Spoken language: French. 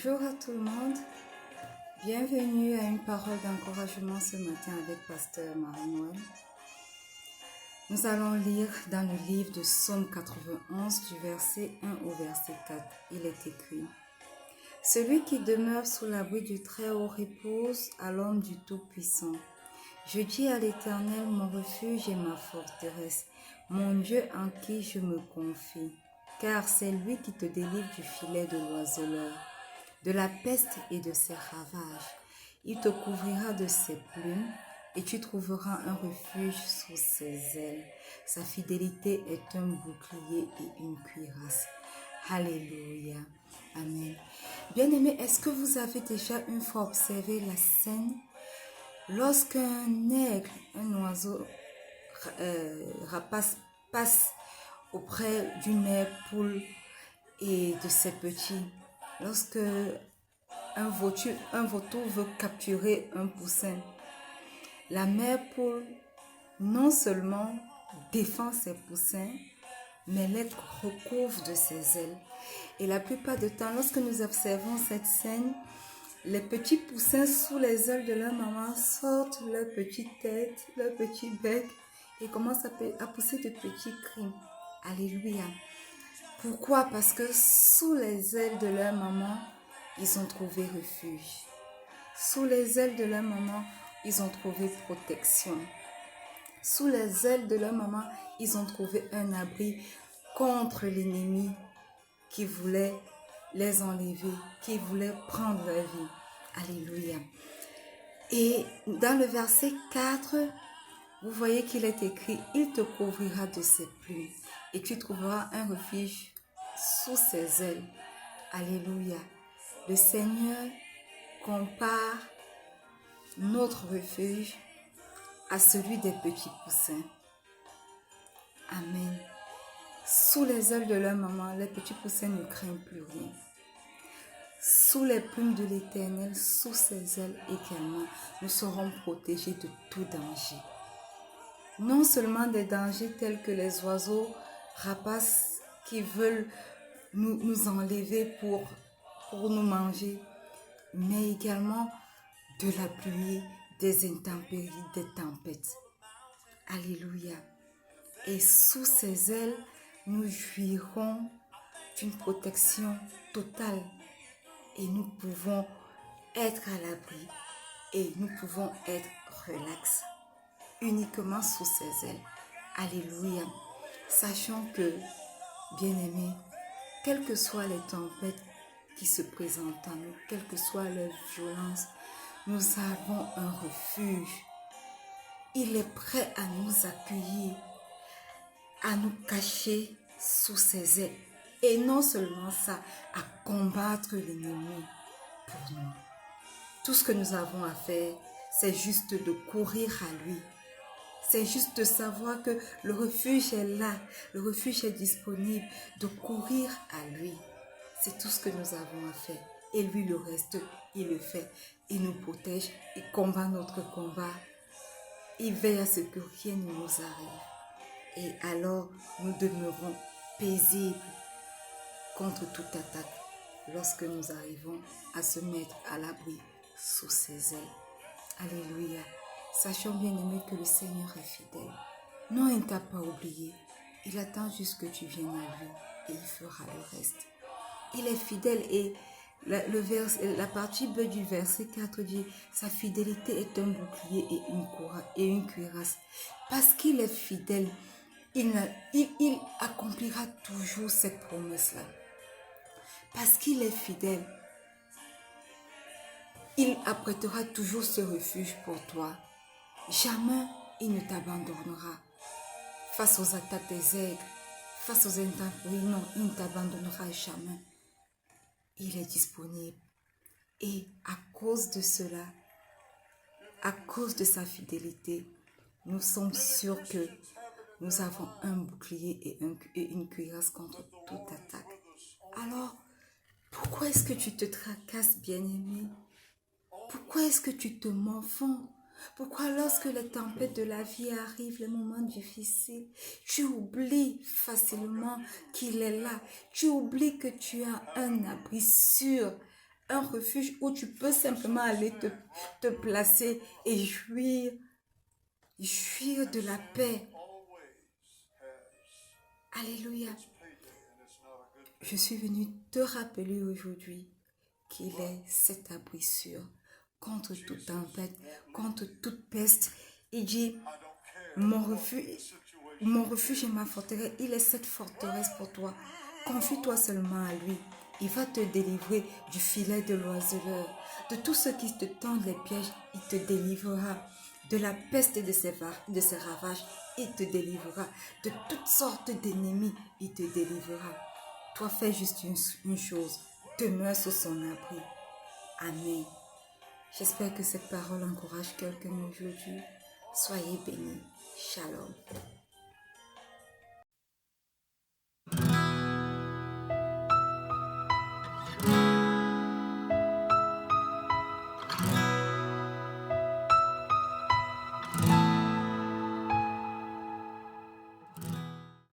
Bonjour à tout le monde, bienvenue à une parole d'encouragement ce matin avec Pasteur Marie-Noël. Nous allons lire dans le livre de Psaume 91 du verset 1 au verset 4. Il est écrit: Celui qui demeure sous l'abri du Très-Haut repose à l'ombre du Tout-Puissant. Je dis à l'Éternel, mon refuge et ma forteresse, mon Dieu en qui je me confie. Car c'est lui qui te délivre du filet de l'oiseleur, de la peste et de ses ravages. Il te couvrira de ses plumes et tu trouveras un refuge sous ses ailes. Sa fidélité est un bouclier et une cuirasse. Alléluia. Amen. Bien-aimés, est-ce que vous avez déjà une fois observé la scène lorsqu'un aigle, un oiseau rapace, passe auprès d'une mère poule et de ses petits? Lorsque un vautour veut capturer un poussin, la mère poule non seulement défend ses poussins, mais les recouvre de ses ailes. Et la plupart du temps, lorsque nous observons cette scène, les petits poussins sous les ailes de leur maman sortent leur petite tête, leur petit bec et commencent à pousser de petits cris. Alléluia. Pourquoi? Parce que sous les ailes de leur maman, ils ont trouvé refuge. Sous les ailes de leur maman, ils ont trouvé protection. Sous les ailes de leur maman, ils ont trouvé un abri contre l'ennemi qui voulait les enlever, qui voulait prendre leur vie. Alléluia. Et dans le verset 4, vous voyez qu'il est écrit: il te couvrira de ses plumes et tu trouveras un refuge sous ses ailes. Alléluia. Le Seigneur compare notre refuge à celui des petits poussins. Amen. Sous les ailes de leur maman, les petits poussins ne craignent plus rien. Sous les plumes de l'Éternel, sous ses ailes également, nous serons protégés de tout danger. Non seulement des dangers tels que les oiseaux rapaces qui veulent nous enlever pour nous manger, mais également de la pluie, des intempéries, des tempêtes. Alléluia. Et sous ses ailes, nous jouirons d'une protection totale et nous pouvons être à l'abri et nous pouvons être relax uniquement sous ses ailes. Alléluia. Sachant que, bien-aimés, quelles que soient les tempêtes qui se présentent à nous, quelle que soit leur violence, nous avons un refuge. Il est prêt à nous accueillir, à nous cacher sous ses ailes. Et non seulement ça, à combattre l'ennemi pour nous. Tout ce que nous avons à faire, c'est juste de courir à lui. C'est juste de savoir que le refuge est là, le refuge est disponible, de courir à lui. C'est tout ce que nous avons à faire. Et lui, le reste, il le fait. Il nous protège, il combat notre combat. Il veille à ce que rien ne nous arrive. Et alors, nous demeurons paisibles contre toute attaque lorsque nous arrivons à se mettre à l'abri sous ses ailes. Alléluia. Sachons bien aimé que le Seigneur est fidèle. Non, il ne t'a pas oublié. Il attend juste que tu viennes à lui et il fera le reste. Il est fidèle et la partie B du verset 4 dit: sa fidélité est un bouclier et une cuirasse. Parce qu'il est fidèle, il accomplira toujours cette promesse-là. Parce qu'il est fidèle, il apprêtera toujours ce refuge pour toi. Jamais il ne t'abandonnera face aux attaques des aigles, face aux intempéries. Non, il ne t'abandonnera jamais. Il est disponible. Et à cause de cela, à cause de sa fidélité, nous sommes sûrs que nous avons un bouclier et une cuirasse contre toute attaque. Alors, pourquoi est-ce que tu te tracasses, bien-aimé? Pourquoi est-ce que tu te morfonds? Pourquoi lorsque les tempêtes de la vie arrivent, les moments difficiles, tu oublies facilement qu'il est là. Tu oublies que tu as un abri sûr, un refuge où tu peux simplement aller te placer et jouir de la paix. Alléluia. Je suis venue te rappeler aujourd'hui qu'il est cet abri sûr contre toute tempête, contre toute peste. Il dit, mon refuge et ma forteresse, il est cette forteresse pour toi. Confie-toi seulement à lui. Il va te délivrer du filet de l'oiseleur. De tout ce qui te tend les pièges, il te délivrera. De la peste et de ses ravages, il te délivrera. De toutes sortes d'ennemis, il te délivrera. Toi, fais juste une chose. Demeure sous son abri. Amen. J'espère que cette parole encourage quelqu'un aujourd'hui. Soyez bénis. Shalom.